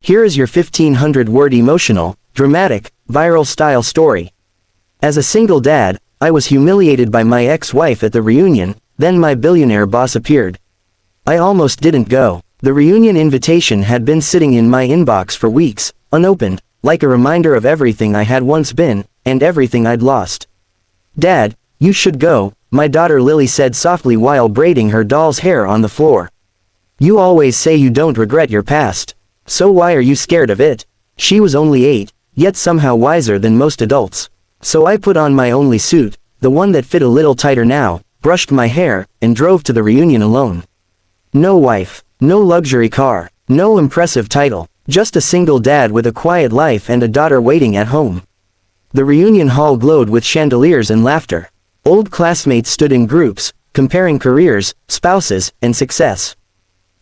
Here is your 1,500-word emotional, dramatic, viral-style story. As a single dad, I was humiliated by my ex-wife at the reunion, then my billionaire boss appeared. I almost didn't go. The reunion invitation had been sitting in my inbox for weeks, unopened, like a reminder of everything I had once been, and everything I'd lost. "Dad, you should go," my daughter Lily said softly while braiding her doll's hair on the floor. "You always say you don't regret your past. So why are you scared of it?" She was only 8, yet somehow wiser than most adults. So I put on my only suit, the one that fit a little tighter now, brushed my hair, and drove to the reunion alone. No wife, no luxury car, no impressive title, just a single dad with a quiet life and a daughter waiting at home. The reunion hall glowed with chandeliers and laughter. Old classmates stood in groups, comparing careers, spouses, and success.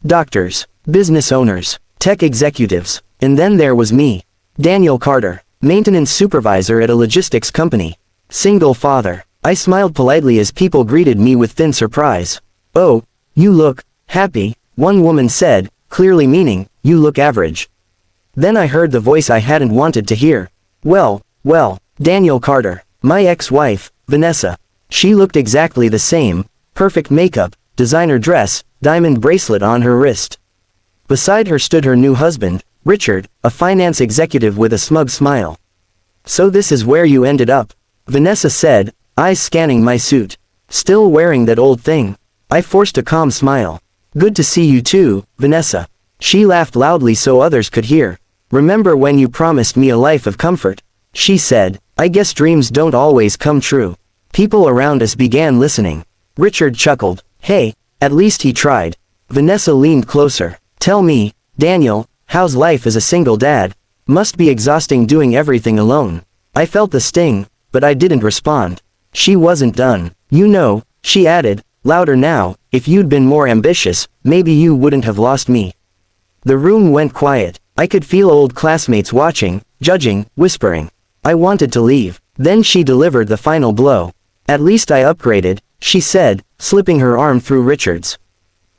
Doctors, business owners, tech executives, and then there was me. Daniel Carter, maintenance supervisor at a logistics company. Single father. I smiled politely as people greeted me with thin surprise. "Oh, you look happy," one woman said, clearly meaning, "You look average." Then I heard the voice I hadn't wanted to hear. Well, Daniel Carter, my ex-wife, Vanessa. She looked exactly the same, perfect makeup, designer dress, diamond bracelet on her wrist. Beside her stood her new husband, Richard, a finance executive with a smug smile. "So this is where you ended up," Vanessa said, eyes scanning my suit. "Still wearing that old thing?" I forced a calm smile. "Good to see you too, Vanessa." She laughed loudly so others could hear. "Remember when you promised me a life of comfort?" she said. "I guess dreams don't always come true." People around us began listening. Richard chuckled. "Hey, at least he tried." Vanessa leaned closer. "Tell me, Daniel, how's life as a single dad? Must be exhausting doing everything alone." I felt the sting, but I didn't respond. She wasn't done. "You know," she added, louder now, "if you'd been more ambitious, maybe you wouldn't have lost me." The room went quiet. I could feel old classmates watching, judging, whispering. I wanted to leave. Then she delivered the final blow. "At least I upgraded," she said, slipping her arm through Richard's.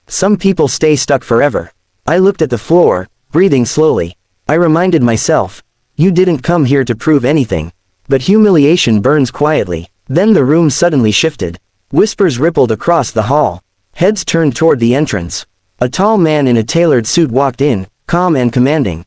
"Some people stay stuck forever." I looked at the floor, breathing slowly. I reminded myself, "You didn't come here to prove anything." But humiliation burns quietly. Then the room suddenly shifted. Whispers rippled across the hall. Heads turned toward the entrance. A tall man in a tailored suit walked in, calm and commanding.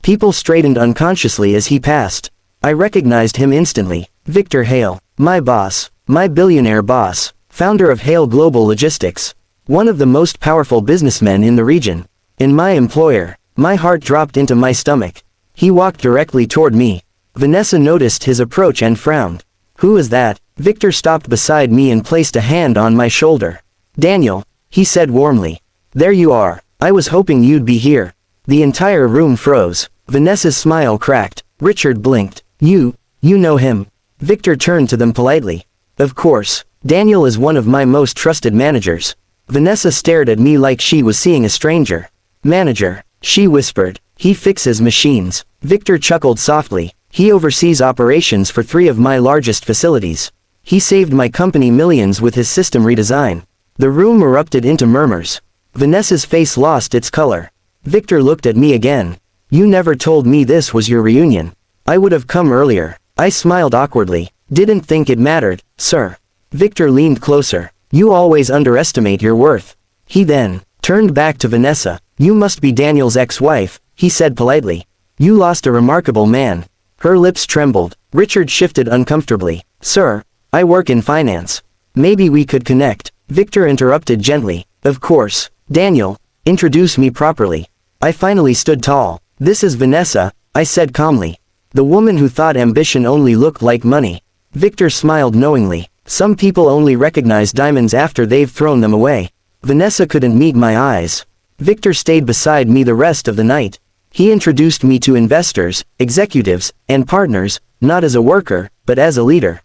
People straightened unconsciously as he passed. I recognized him instantly. Victor Hale, my boss, my billionaire boss, founder of Hale Global Logistics. One of the most powerful businessmen in the region. And my employer. My heart dropped into my stomach. He walked directly toward me. Vanessa noticed his approach and frowned. "Who is that?" Victor stopped beside me and placed a hand on my shoulder. "Daniel," he said warmly. "There you are. I was hoping you'd be here." The entire room froze. Vanessa's smile cracked. Richard blinked. You know him." Victor turned to them politely. "Of course. Daniel is one of my most trusted managers." Vanessa stared at me like she was seeing a stranger. "Manager," she whispered. "He fixes machines." Victor chuckled softly. "He oversees operations for 3 of my largest facilities. He saved my company millions with his system redesign." The room erupted into murmurs. Vanessa's face lost its color. Victor looked at me again. "You never told me this was your reunion." "I would have come earlier." I smiled awkwardly. "Didn't think it mattered, sir." Victor leaned closer. "You always underestimate your worth." He then turned back to Vanessa. "You must be Daniel's ex-wife," he said politely. "You lost a remarkable man." Her lips trembled. Richard shifted uncomfortably. "Sir, I work in finance. Maybe we could connect." Victor interrupted gently. "Of course. Daniel, introduce me properly." I finally stood tall. "This is Vanessa," I said calmly. "The woman who thought ambition only looked like money." Victor smiled knowingly. "Some people only recognize diamonds after they've thrown them away." Vanessa couldn't meet my eyes. Victor stayed beside me the rest of the night. He introduced me to investors, executives, and partners, not as a worker, but as a leader.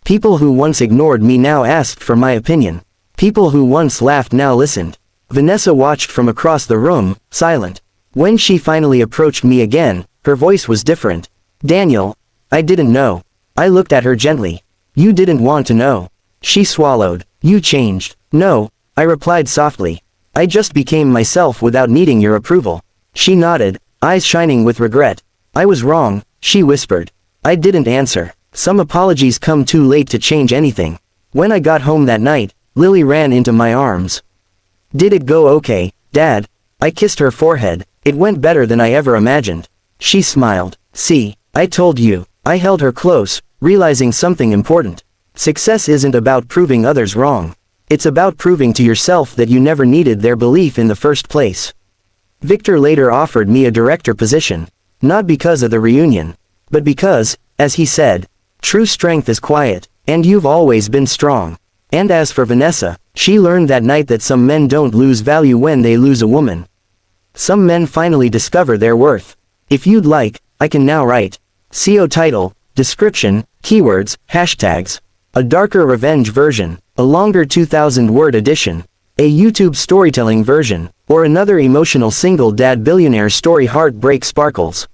People who once ignored me now asked for my opinion. People who once laughed now listened. Vanessa watched from across the room, silent. When she finally approached me again, her voice was different. "Daniel, I didn't know." I looked at her gently. "You didn't want to know." She swallowed. "You changed." "No," I replied softly. "I just became myself without needing your approval." She nodded. eyes shining with regret. I was wrong, she whispered. I didn't answer. Some apologies come too late to change anything. When I got home that night, Lily ran into my arms. Did it go okay, Dad? I kissed her forehead. It went better than I ever imagined. She smiled. See, I told you. I held her close, realizing something important. Success isn't about proving others wrong. It's about proving to yourself that you never needed their belief in the first place. Victor later offered me a director position. Not because of the reunion, but because, as he said, true strength is quiet, and you've always been strong. And as for Vanessa, she learned that night that some men don't lose value when they lose a woman. Some men finally discover their worth. If you'd like, I can now write. CO title, description, keywords, hashtags. A darker revenge version, a longer 2,000-word edition, a YouTube storytelling version, or another emotional single dad billionaire story heartbreak sparkles.